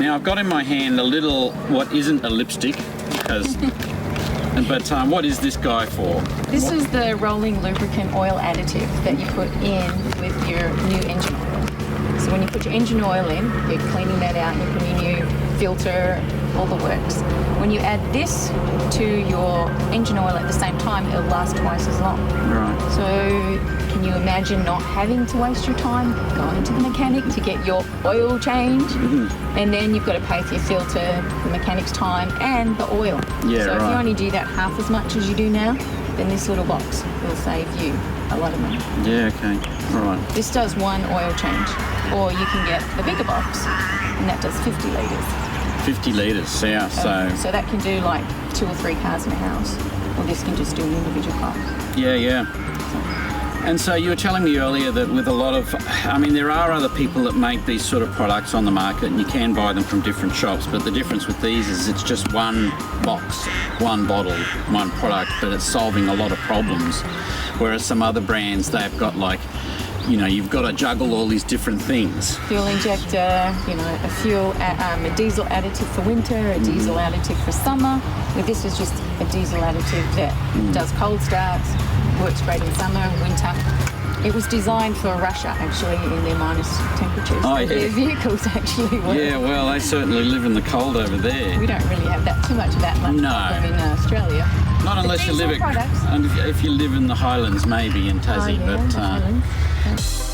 Now I've got in my hand a little, what isn't a lipstick, because, but what is this guy for? This is the rolling lubricant oil additive that you put in with your new engine oil. So when you put your engine oil in, you're cleaning that out and you're putting your new filter, all the works. When you add this to your engine oil at the same time, it'll last twice as long. Right. So can you imagine not having to waste your time going to the mechanic to get your oil changed? And then you've got to pay for your filter, the mechanic's time, and the oil. Yeah, so if right. you only do that half as much as you do now, then this little box will save you a lot of money. Yeah, okay. All right. This does one oil change, or you can get the bigger box, and that does 50 litres. 50 litres, yeah, So that can do like 2 or 3 cars in a house, or this can just do an individual car. Yeah, yeah. And so you were telling me earlier that with a lot of, I mean, there are other people that make these sort of products on the market and you can buy them from different shops, but the difference with these is it's just one box, one bottle, one product, but it's solving a lot of problems. Whereas some other brands, they've got like, you know, you've got to juggle all these different things. Fuel injector, you know, a diesel additive for winter, a diesel additive for summer. But this is just a diesel additive that does cold starts, works great in summer and winter. It was designed for Russia, actually, in their minus temperatures. Oh, yeah. Their vehicles actually were. Yeah, well, they certainly live in the cold over there. We don't really have too much of that much problem in Australia. Not unless you live products. if you live in the Highlands, maybe in Tassie, Oh, yeah, but the Highlands.